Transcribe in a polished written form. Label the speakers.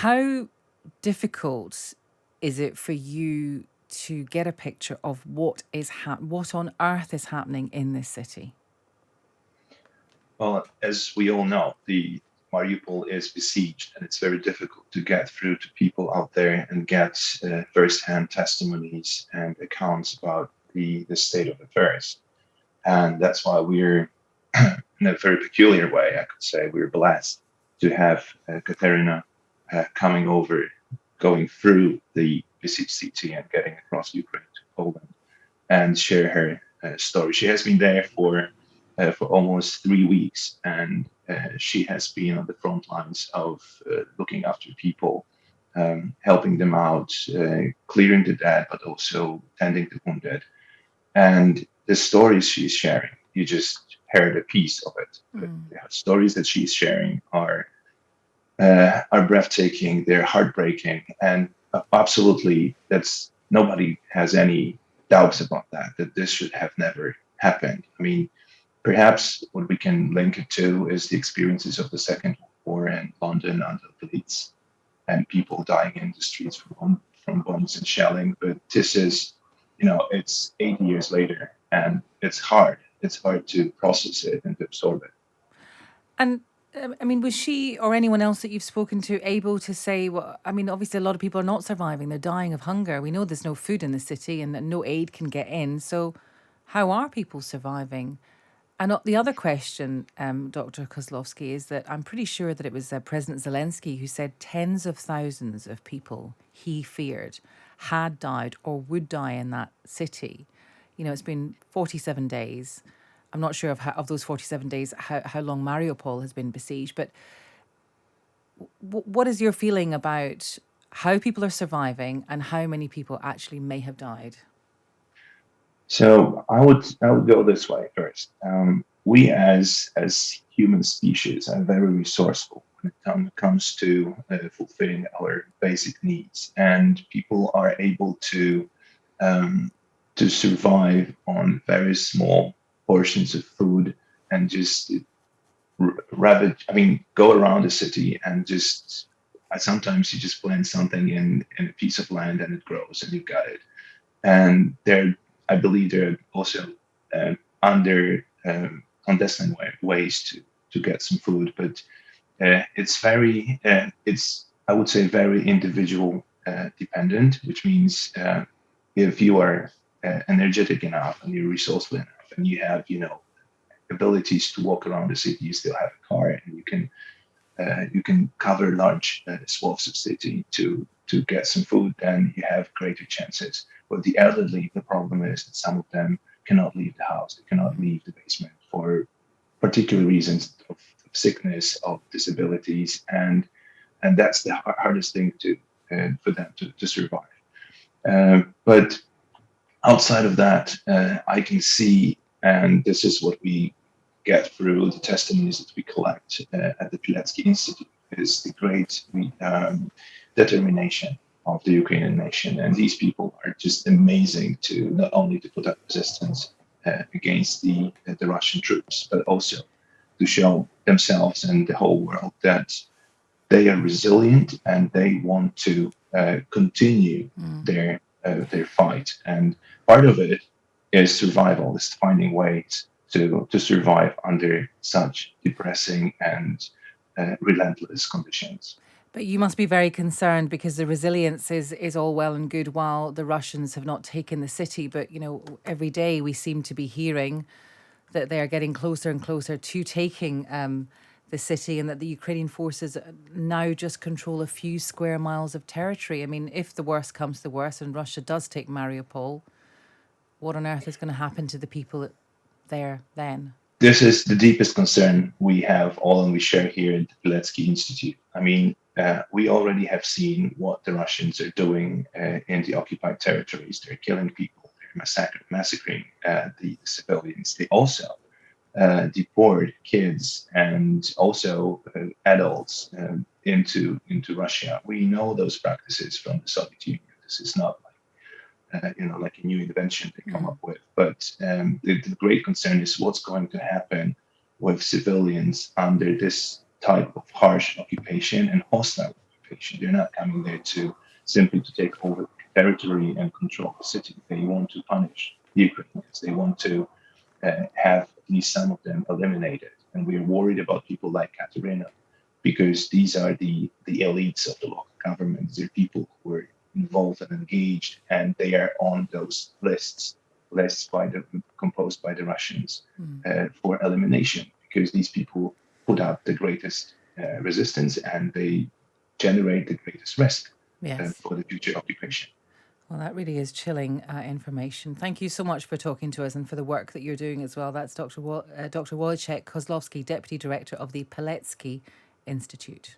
Speaker 1: How difficult is it for you to get a picture of what on earth is happening in this city?
Speaker 2: Well, as we all know, the Mariupol is besieged, and it's very difficult to get through to people out there and get first-hand testimonies and accounts about the state of affairs. And that's why we're, in a very peculiar way, I could say, we're blessed to have Katerina coming over, going through the besieged city and getting across Ukraine to Poland and share her story. She has been there for almost 3 weeks, and she has been on the front lines of looking after people, helping them out, clearing the dead, but also tending the wounded. And the stories she's sharing, you just heard a piece of it. But
Speaker 1: Mm.
Speaker 2: the stories that she's sharing are breathtaking. They're heartbreaking, and absolutely, that's nobody has any doubts about that. That this should have never happened. I mean, perhaps what we can link it to is the experiences of the Second World War in London under Blitz and people dying in the streets from bombs and shelling. But this is, it's 8 years later, and it's hard. It's hard to process it and to absorb it.
Speaker 1: And I mean, was she or anyone else that you've spoken to able to say, well, I mean, obviously a lot of people are not surviving. They're dying of hunger. We know there's no food in the city and that no aid can get in. So, how are people surviving? And the other question, Dr. Kozlowski, is that I'm pretty sure that it was President Zelensky who said tens of thousands of people he feared had died or would die in that city. It's been 47 days. I'm not sure of those 47 days how long Mariupol has been besieged, but what is your feeling about how people are surviving and how many people actually may have died?
Speaker 2: So I would go this way first. We as human species are very resourceful when it comes to fulfilling our basic needs, and people are able to survive on very small portions of food and just ravage. I mean, go around the city and just. Sometimes you just plant something in a piece of land and it grows and you got it. And I believe there are also under clandestine ways to get some food, but it's I would say very individual dependent, which means if you are energetic enough and you're resourceful enough and you have abilities to walk around the city, you still have a car and you can cover large swaths of city to get some food, then you have greater chances. But the elderly, the problem is that some of them cannot leave the house, they cannot leave the basement for particular reasons of sickness, of disabilities, and that's the hardest thing for them to survive. But outside of that, I can see, and this is what we get through the testimonies that we collect at the Pilecki Institute, is the great determination of the Ukrainian nation. And these people are just amazing to not only to put up resistance against the Russian troops, but also to show themselves and the whole world that they are resilient and they want to continue their fight. And part of it is survival, is finding ways to survive under such depressing and relentless conditions.
Speaker 1: But you must be very concerned because the resilience is all well and good while the Russians have not taken the city. But, every day we seem to be hearing that they are getting closer and closer to taking the city and that the Ukrainian forces now just control a few square miles of territory. I mean, if the worst comes to the worst and Russia does take Mariupol, what on earth is going to happen to the people there then?
Speaker 2: This is the deepest concern we have all and we share here at the Pilecki Institute. I mean, we already have seen what the Russians are doing in the occupied territories. They're killing people, they're massacring the civilians. They also deport kids and also adults into Russia. We know those practices from the Soviet Union. This is not like a new invention they come up with. But the great concern is what's going to happen with civilians under this type of harsh occupation and hostile occupation. They're not coming there to simply to take over territory and control the city. They want to punish the Ukrainians. They want to have at least some of them eliminated. And we're worried about people like Katerina, because these are the elites of the local governments. They're people who are involved and engaged, and they are on those lists composed by the Russians for elimination, because these people put up the greatest resistance and they generate the greatest risk for the future occupation.
Speaker 1: Well, that really is chilling information. Thank you so much for talking to us and for the work that you're doing as well. That's Dr. Wojciech Kozłowski, Deputy Director of the Pilecki Institute.